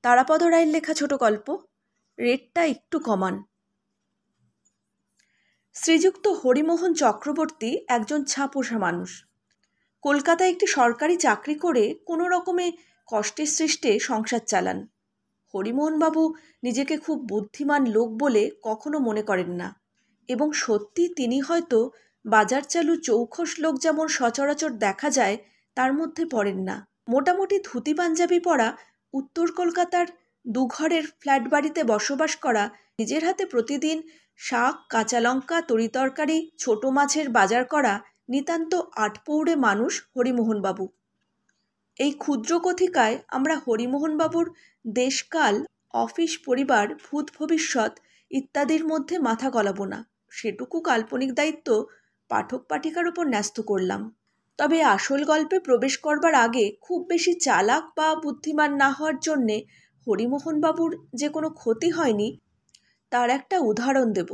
তারাপদ রায়ের লেখা ছোট গল্প। রেটটা একটু কমান। শ্রীযুক্ত হরিমোহন চক্রবর্তী একজন ছাপোষা মানুষ। কলকাতায় একটি সরকারি চাকরি করে কোনো রকমে কষ্টের সৃষ্টে সংসার চালান। হরিমোহনবাবু নিজেকে খুব বুদ্ধিমান লোক বলে কখনো মনে করেন না, এবং সত্যি তিনি হয়তো বাজার চালু চৌখস লোক যেমন সচরাচর দেখা যায় তার মধ্যে পড়েন না। মোটামুটি ধুতি পাঞ্জাবি পরা, উত্তর কলকাতার দুঘরের ফ্ল্যাট বাড়িতে বসবাস করা, নিজের হাতে প্রতিদিন শাক, কাঁচা লঙ্কা, তরিতরকারি, ছোট মাছের বাজার করা নিতান্ত আটপৌরে মানুষ হরিমোহনবাবু। এই ক্ষুদ্র কথিকায় আমরা হরিমোহনবাবুর দেশকাল, অফিস, পরিবার, ভূত ভবিষ্যৎ ইত্যাদির মধ্যে মাথা গলাবো না। সেটুকু কাল্পনিক দায়িত্ব পাঠক পাঠিকার ওপর ন্যস্ত করলাম। তবে আসল গল্পে প্রবেশ করবার আগে খুব বেশি চালাক বা বুদ্ধিমান না হওয়ার জন্যে হরিমোহনবাবুর যে কোনো ক্ষতি হয়নি তার একটা উদাহরণ দেব।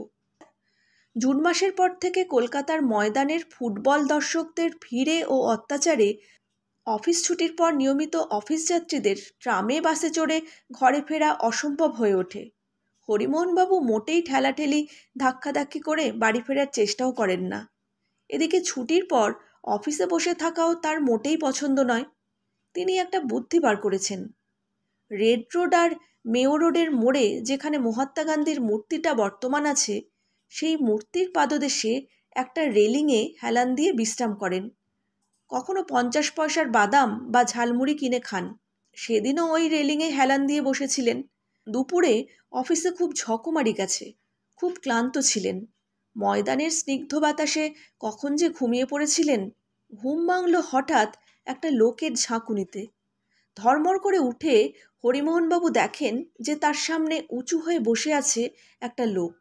জুন মাসের পর থেকে কলকাতার ময়দানের ফুটবল দর্শকদের ভিড়ে ও অত্যাচারে অফিস ছুটির পর নিয়মিত অফিস যাত্রীদের ট্রামে বাসে চড়ে ঘরে ফেরা অসম্ভব হয়ে ওঠে। হরিমোহনবাবু মোটেই ঠেলাঠেলি ধাক্কাধাক্কি করে বাড়ি ফেরার চেষ্টাও করেন না। এদিকে ছুটির পর অফিসে বসে থাকাও তার মোটেই পছন্দ নয়। তিনি একটা বুদ্ধি বার করেছেন। রেড রোড আর মেয়ো রোডের মোড়ে যেখানে মহাত্মা গান্ধীর মূর্তিটা বর্তমান আছে, সেই মূর্তির পাদদেশে একটা রেলিংয়ে হেলান দিয়ে বিশ্রাম করেন। কখনো 50 পয়সার বাদাম বা ঝালমুড়ি কিনে খান। সেদিনও ওই রেলিংয়ে হেলান দিয়ে বসেছিলেন। দুপুরে অফিসে খুব ঝকমারি গেছে, খুব ক্লান্ত ছিলেন। ময়দানের স্নিগ্ধ বাতাসে কখন যে ঘুমিয়ে পড়েছিলেন। ঘুম ভাঙল হঠাৎ একটা লোকের ঝাঁকুনিতে। ধর্মর করে উঠে হরিমোহনবাবু দেখেন যে তার সামনে উঁচু হয়ে বসে আছে একটা লোক।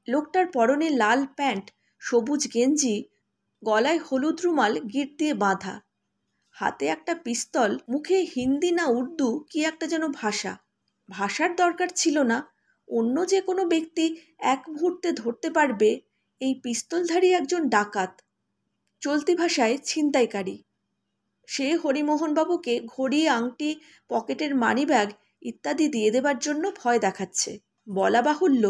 লোকটার পরনে লাল প্যান্ট, সবুজ গেঞ্জি, গলায় হলুদ রুমাল গিঁট দিয়ে বাঁধা, হাতে একটা পিস্তল, মুখে হিন্দি না উর্দু কি একটা যেন ভাষা। ভাষার দরকার ছিল না, অন্য যে কোনো ব্যক্তি এক মুহূর্তে ধরতে পারবে এই পিস্তলধারী একজন ডাকাত, চলতি ভাষায় ছিনতাইকারী। সে হরিমোহনবাবুকে ঘড়ি, আংটি, পকেটের মানিব্যাগ ইত্যাদি দিয়ে দেবার জন্য ভয় দেখাচ্ছে। বলা বাহুল্য,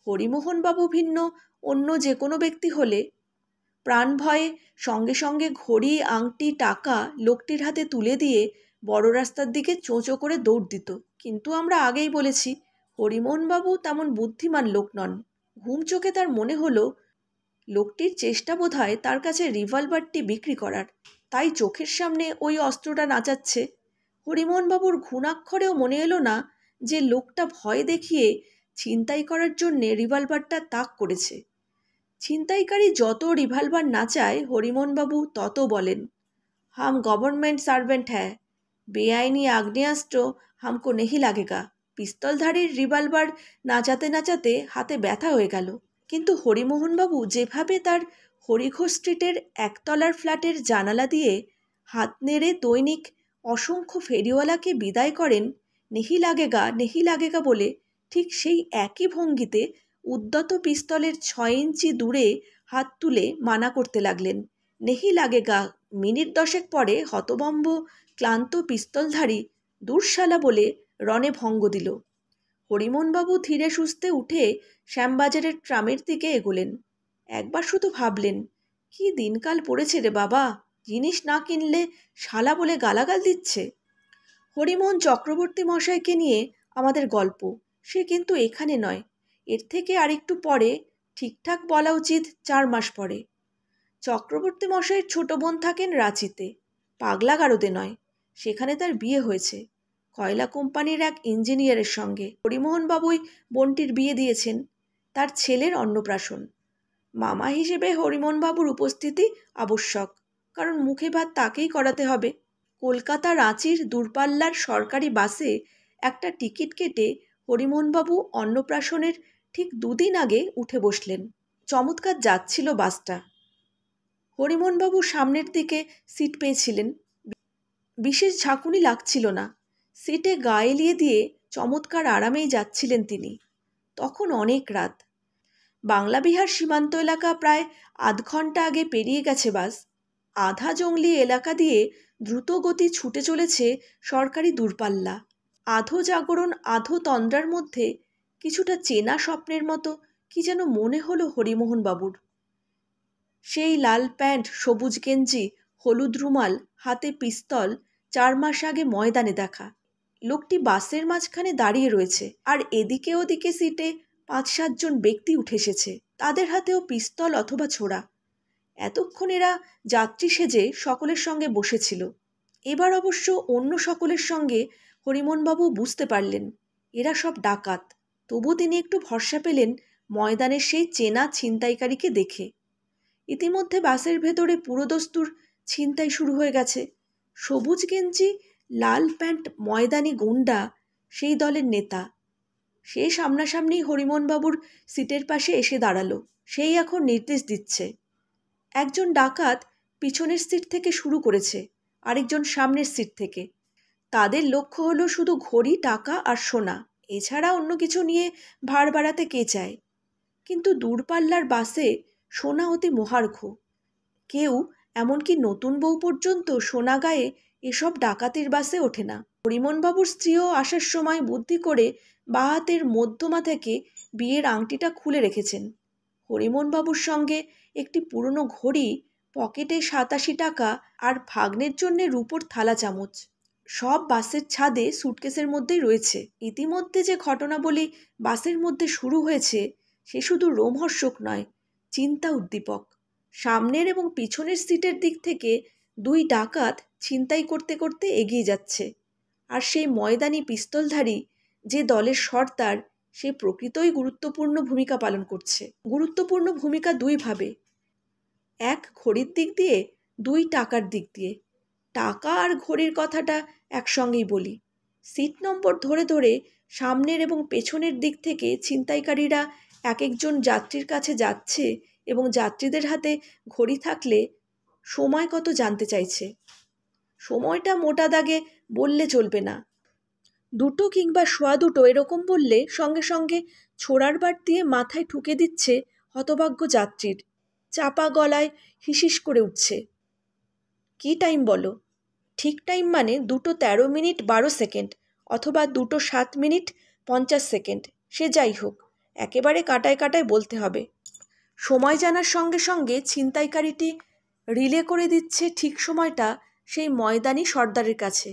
হরিমোহনবাবু ভিন্ন অন্য যে কোনো ব্যক্তি হলে প্রাণ ভয়ে সঙ্গে সঙ্গে ঘড়ি, আংটি, টাকা লোকটির হাতে তুলে দিয়ে বড় রাস্তার দিকে চোঁচো করে দৌড় দিত। কিন্তু আমরা আগেই বলেছি, হরিমোহনবাবু তেমন বুদ্ধিমান লোক নন। ঘুম চোখে তার মনে হলো লোকটির চেষ্টা বোধহয় তার কাছে রিভলভারটি বিক্রি করার, তাই চোখের সামনে ওই অস্ত্রটা নাচাচ্ছে। হরিমোহনবাবুর ঘুণাক্ষরেও মনে এলো না যে লোকটা ভয় দেখিয়ে ছিনতাই করার জন্যে রিভলভারটা তাক করেছে। ছিনতাইকারী যত রিভলভার নাচায় হরিমোহনবাবু তত বলেন, হাম গভর্নমেন্ট সার্ভেন্ট হ্যাঁ, বেআইনি আগ্নেয়াস্ত্র হামকো নেহি লাগেগা। পিস্তলধারীর রিভলভার নাচাতে নাচাতে হাতে ব্যথা হয়ে গেল। কিন্তু হরিমোহনবাবু যেভাবে তার হরিঘোষ স্ট্রিটের একতলার ফ্ল্যাটের জানালা দিয়ে হাত নেড়ে দৈনিক অসংখ্য ফেরিওয়ালাকে বিদায় করেন নেহি লাগেগা বলে, ঠিক সেই একই ভঙ্গিতে উদ্যত পিস্তলের 6 ইঞ্চি দূরে হাত তুলে মানা করতে লাগলেন, নেহি লাগেগা। মিনিট 10 পরে হতবম্ব ক্লান্ত পিস্তলধারী দূরশালা বলে রণে ভঙ্গ দিল। হরিমোহনবাবু ধীরে সুস্থে উঠে শ্যামবাজারের ট্রামের দিকে এগোলেন। একবার শুধু ভাবলেন, কি দিনকাল পড়েছে রে বাবা, জিনিস না কিনলে শালা বলে গালাগাল দিচ্ছে। হরিমোহন চক্রবর্তী মশাইকে নিয়ে আমাদের গল্প, সে কিন্তু এখানে নয়, এর থেকে আরেকটু পরে, ঠিকঠাক বলা উচিত 4 মাস পরে। চক্রবর্তী মশাইয়ের ছোট বোন থাকেন রাঁচিতে, পাগলাগারদে নয়। সেখানে তার বিয়ে হয়েছে কয়লা কোম্পানির এক ইঞ্জিনিয়ারের সঙ্গে। হরিমোহনবাবুই বোনটির বিয়ে দিয়েছেন, তার ছেলের অন্নপ্রাশন। মামা হিসেবে হরিমোহনবাবুর উপস্থিতি আবশ্যক, কারণ মুখে ভাত তাকেই করাতে হবে। কলকাতা রাঁচির দূরপাল্লার সরকারি বাসে একটা টিকিট কেটে হরিমোহনবাবু অন্নপ্রাশনের ঠিক 2 দিন আগে উঠে বসলেন। চমৎকার যাচ্ছিল বাসটা। হরিমোহনবাবু সামনের দিকে সিট পেয়েছিলেন, বিশেষ ঝাঁকুনি লাগছিল না। সিটে গা এলিয়ে দিয়ে চমৎকার আরামেই যাচ্ছিলেন তিনি। তখন অনেক রাত। বাংলা বিহার সীমান্ত এলাকা প্রায় আধ ঘন্টা আগে পেরিয়ে গেছে বাস। আধা জঙ্গলি এলাকা দিয়ে দ্রুত গতি ছুটে চলেছে সরকারি দূরপাল্লা। আধো জাগরণ আধো তন্দ্রার মধ্যে কিছুটা চেনা স্বপ্নের মতো কি যেন মনে হলো হরিমোহন বাবুর। সেই লাল প্যান্ট, সবুজ গেঞ্জি, হলুদ রুমাল, হাতে পিস্তল, 4 মাস আগে ময়দানে দেখা। লোকটি বাসের মাঝখানে দাঁড়িয়ে রয়েছে, আর এদিকে ওদিকে সিটে 5-7 জন ব্যক্তি উঠে এসেছে, তাদের হাতেও পিস্তল অথবা ছোরা। এতক্ষণ এরা যাত্রী সেজে সকলের সঙ্গে বসেছিল। এবার অবশ্য অন্য সকলের সঙ্গে হরিমোহনবাবু বুঝতে পারলেন এরা সব ডাকাত। তবু তিনি একটু ভরসা পেলেন ময়দানের সেই চেনা ছিনতাইকারীকে দেখে। ইতিমধ্যে বাসের ভেতরে পুরোদস্তুর ছিনতাই শুরু হয়ে গেছে। সবুজ গেঞ্জি, লাল প্যান্ট ময়দানি গুন্ডা সেই দলের নেতা। সে সামনাসামনি হরিমোহনবাবুর সিটের পাশে এসে দাঁড়ালো। সেই এখন নির্দেশ দিচ্ছে। একজন ডাকাত পিছনের সিট থেকে শুরু করেছে, আরেকজন সামনের সিট থেকে। তাদের লক্ষ্য হলো শুধু ঘড়ি, টাকা আর সোনা। এছাড়া অন্য কিছু নিয়ে ভাড় বাড়াতে কে চায়? কিন্তু দূরপাল্লার বাসে সোনা অতি মহার্ঘ। কেউ, এমনকি নতুন বউ পর্যন্ত, সোনা গায়ে এসব ডাকাতির বাসে ওঠে না। হরিমোহনবাবুর স্ত্রীও আসার সময় বুদ্ধি করে বাঁ হাতের মধ্যমা থেকে বিয়ের আংটিটা খুলে রেখেছেন। হরিমোহনবাবুর সঙ্গে একটি পুরনো ঘড়ি, পকেটে 87 টাকা আর ভাগ্নের জন্যে রূপোর থালা চামচ। সব বাসের ছাদে সুটকেসের মধ্যেই রয়েছে। ইতিমধ্যে যে ঘটনাবলী বাসের মধ্যে শুরু হয়েছে সে শুধু রোমহর্ষক নয়, চিন্তা উদ্দীপক। সামনের এবং পিছনের সিটের দিক থেকে 2 ডাকাত ছিনতাই করতে করতে এগিয়ে যাচ্ছে। আর সেই ময়দানি পিস্তলধারী যে দলের সর্দার, সে প্রকৃতই গুরুত্বপূর্ণ ভূমিকা পালন করছে। গুরুত্বপূর্ণ ভূমিকা 2 ভাবে, 1 ঘড়ির দিক দিয়ে, 2 টাকার দিক দিয়ে। টাকা আর ঘড়ির কথাটা একসঙ্গেই বলি। সিট নম্বর ধরে ধরে সামনের এবং পেছনের দিক থেকে ছিনতাইকারীরা এক একজন যাত্রীর কাছে যাচ্ছে এবং যাত্রীদের হাতে ঘড়ি থাকলে সময় কত জানতে চাইছে। সময়টা মোটা দাগে বললে চলবে না, 2 কিংবা 2.25 এরকম বললে সঙ্গে সঙ্গে ছোড়ার বাট দিয়ে মাথায় ঠুকে দিচ্ছে হতভাগ্য যাত্রীর। চাপা গলায় হিসিস করে উঠছে, কি টাইম বলো? ঠিক টাইম মানে 2:13 12 সেকেন্ড, অথবা 2:07 50 সেকেন্ড। সে যাই হোক, একেবারে কাটায় কাটায় বলতে হবে। সময় জানার সঙ্গে সঙ্গে ছিনতাইকারীটি রিলে করে দিচ্ছে ঠিক সময়টা সেই ময়দানি সর্দারের কাছে,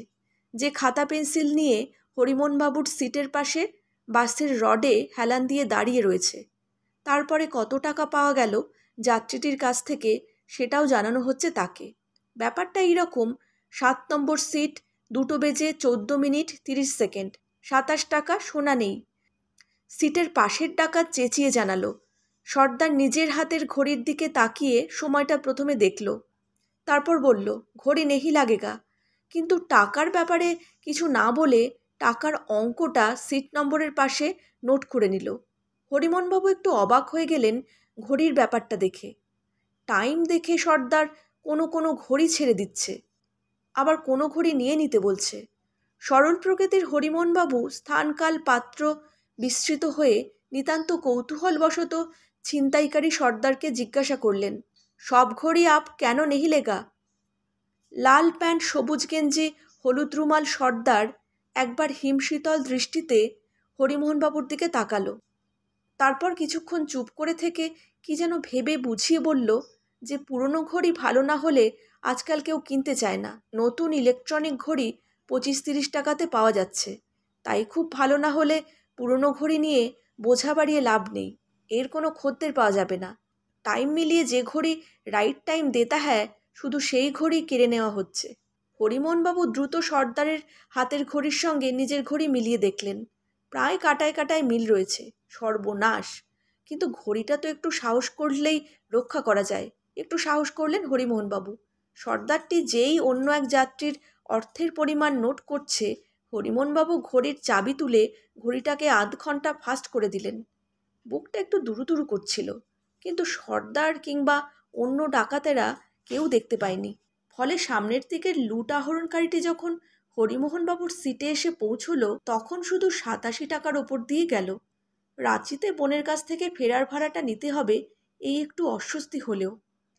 যে খাতা পেন্সিল নিয়ে হরিমোহনবাবুর সিটের পাশে বাসের রডে হেলান দিয়ে দাঁড়িয়ে রয়েছে। তারপরে কত টাকা পাওয়া গেল যাত্রীটির কাছ থেকে সেটাও জানানো হচ্ছে তাকে। ব্যাপারটা এইরকম, 7 নম্বর সিট, 2:14 30 সেকেন্ড, 27 টাকা সোনা নেই। সিটের পাশের ডাকাত চেঁচিয়ে জানালো। সর্দার নিজের হাতের ঘড়ির দিকে তাকিয়ে সময়টা প্রথমে দেখল, তারপর বলল, ঘড়ি নেহি লাগেগা। কিন্তু টাকার ব্যাপারে কিছু না বলে টাকার অঙ্কটা সিট নম্বরের পাশে নোট করে নিল। হরিমোহনবাবু একটু অবাক হয়ে গেলেন ঘড়ির ব্যাপারটা দেখে। টাইম দেখে সর্দার কোনো কোনো ঘড়ি ছেড়ে দিচ্ছে, আবার কোনো ঘড়ি নিয়ে নিতে বলছে। সরল প্রকৃতির হরিমোহনবাবু স্থানকাল পাত্র বিস্মৃত হয়ে নিতান্ত কৌতূহলবশত ছিনতাইকারী সর্দারকে জিজ্ঞাসা করলেন, সব ঘড়ি আপ কেন নেহি লেগা? লাল প্যান্ট, সবুজ গেঞ্জি, হলুদ রুমাল সর্দার একবার হিমশীতল দৃষ্টিতে হরিমোহনবাবুর দিকে তাকালো। তারপর কিছুক্ষণ চুপ করে থেকে কি যেন ভেবে বুঝিয়ে বলল যে পুরনো ঘড়ি ভালো না হলে আজকাল কেউ কিনতে চায় না। নতুন ইলেকট্রনিক ঘড়ি 25-30 টাকাতে পাওয়া যাচ্ছে। তাই খুব ভালো না হলে পুরনো ঘড়ি নিয়ে বোঝা বাড়িয়ে লাভ নেই, এর কোনো খদ্দের পাওয়া যাবে না। টাইম মিলিয়ে যে ঘড়ি রাইট টাইম দেতা হ্যায়, শুধু সেই ঘড়ি কেড়ে নেওয়া হচ্ছে। হরিমোহনবাবু দ্রুত সর্দারের হাতের ঘড়ির সঙ্গে নিজের ঘড়ি মিলিয়ে দেখলেন, প্রায় কাটায় কাটায় মিল রয়েছে। সর্বনাশ! কিন্তু ঘড়িটা তো একটু সাহস করলেই রক্ষা করা যায়। একটু সাহস করলেন হরিমোহনবাবু। সর্দারটি যেই অন্য এক যাত্রীর অর্থের পরিমাণ নোট করছে, হরিমোহনবাবু ঘড়ির চাবি তুলে ঘড়িটাকে আধ ঘন্টা ফাস্ট করে দিলেন। বুকটা একটু দুরুদুরু করছিল, কিন্তু সর্দার কিংবা অন্য ডাকাতেরা কেউ দেখতে পায়নি। ফলে সামনের দিকের লুট আহরণকারীটি যখন হরিমোহনবাবুর সিটে এসে পৌঁছল, তখন শুধু 87 টাকার ওপর দিয়ে গেল। রাঁচিতে বোনের কাছ থেকে ফেরার ভাড়াটা নিতে হবে, এই একটু অস্বস্তি হলেও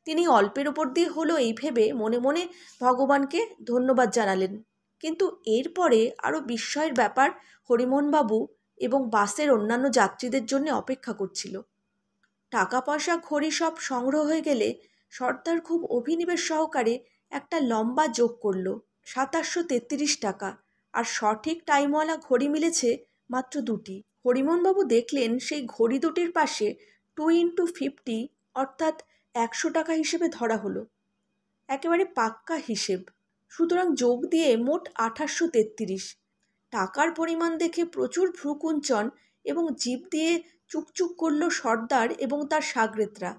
তিনি অল্পের ওপর দিয়ে হলো এই ভেবে মনে মনে ভগবানকে ধন্যবাদ জানালেন। কিন্তু এরপরে আরও বিস্ময়ের ব্যাপার, হরিমোহনবাবু এবং বাসের অন্যান্য যাত্রীদের জন্য অপেক্ষা করছিল। টাকা পয়সা ঘড়ি সব সংগ্রহ হয়ে গেলে সর্দার খুব অভিনিবেশ সহকারে একটা লম্বা যোগ করল, 2733 টাকা। আর সঠিক টাইমওয়ালা ঘড়ি মিলেছে মাত্র দুটি। হরিমোহনবাবু দেখলেন সেই ঘড়ি দুটির পাশে 2x50 অর্থাৎ 100 টাকা হিসেবে ধরা হলো। একেবারে পাক্কা হিসেব। সুতরাং যোগ দিয়ে মোট 2833। টাকার পরিমাণ দেখে প্রচুর ভ্রুকুঞ্চন এবং জিভ দিয়ে চুকচুক করল সর্দার এবং তার সাগরেদরা।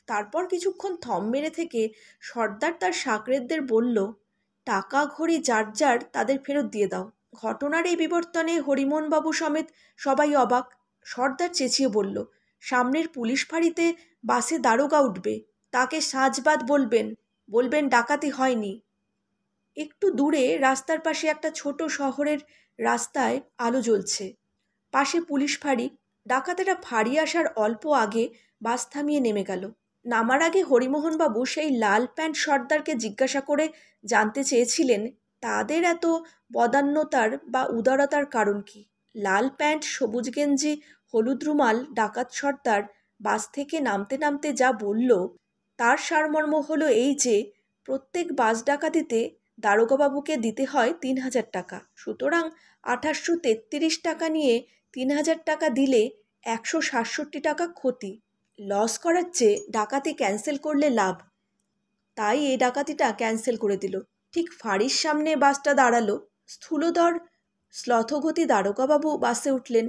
তারপর কিছুক্ষণ থম মেরে থেকে সর্দার তার সাগরেদদের বলল, টাকা ঘড়ি যার যার তাদের ফেরত দিয়ে দাও। ঘটনার এই বিবর্তনে হরিমোহনবাবু সমেত সবাই অবাক। সর্দার চেঁচিয়ে বলল, সামনের পুলিশ ফাঁড়িতে বাসে দারোগা উঠবে, তাকে সাজবাদ বলবেন, বলবেন ডাকাতি হয়নি। একটু দূরে রাস্তার পাশে একটা ছোট শহরের রাস্তায় আলো জ্বলছে, পাশে পুলিশ ফাঁড়ি। ডাকাতেরা ফাঁড়ি আসার অল্প আগে বাস থামিয়ে নেমে গেল। নামার আগে হরিমোহনবাবু সেই লাল প্যান্ট সর্দারকে জিজ্ঞাসা করে জানতে চেয়েছিলেন তাদের এত বদান্যতার বা উদারতার কারণ কি। লাল প্যান্ট, সবুজ গেঞ্জি, হলুদ রুমাল ডাকাত সর্দার বাস থেকে নামতে নামতে যা বলল তার সারমর্ম হলো এই যে প্রত্যেক বাস ডাকাতিতে দারোগাবাবুকে দিতে হয় 3000 টাকা। সুতরাং 2833 টাকা নিয়ে 3000 টাকা দিলে 167 টাকা ক্ষতি। লস করার চেয়ে ডাকাতি ক্যান্সেল করলে লাভ। তাই এই ডাকাতিটা ক্যান্সেল করে দিল। ঠিক ফাঁড়ির সামনে বাসটা দাঁড়ালো। স্থূলধর শ্লথগতি দারোগাবাবু বাসে উঠলেন।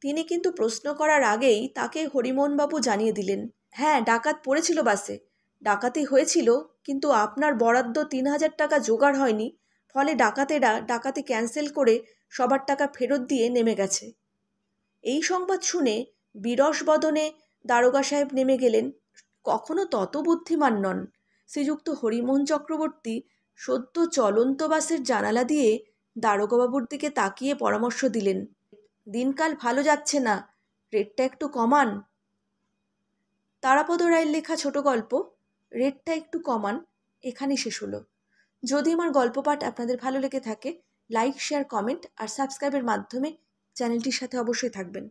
তিনি কিন্তু প্রশ্ন করার আগেই তাকে হরিমোহনবাবু জানিয়ে দিলেন, হ্যাঁ, ডাকাত পড়েছিল বাসে, ডাকাতি হয়েছিল, কিন্তু আপনার বরাদ্দ 3000 টাকা জোগাড় হয়নি, ফলে ডাকাতেরা ডাকাতি ক্যান্সেল করে সবার টাকা ফেরত দিয়ে নেমে গেছে। এই সংবাদ শুনে বিরস বদনে দারোগা সাহেব নেমে গেলেন। কখনো তত বুদ্ধিমান নন। শ্রীযুক্ত হরিমোহন চক্রবর্তী সদ্য চলন্ত বাসের জানালা দিয়ে দারোগাবাবুর দিকে তাকিয়ে পরামর্শ দিলেন, দিনকাল ভালো যাচ্ছে না, রেটটা একটু কমান। তারাপদ রায়ের লেখা ছোট গল্প রেটটা একটু কমান এখানেই শেষ হলো। যদি আমার গল্প পাঠ আপনাদের ভালো লেগে থাকে, লাইক, শেয়ার, কমেন্ট আর সাবস্ক্রাইবের মাধ্যমে চ্যানেলটির সাথে অবশ্যই থাকবেন।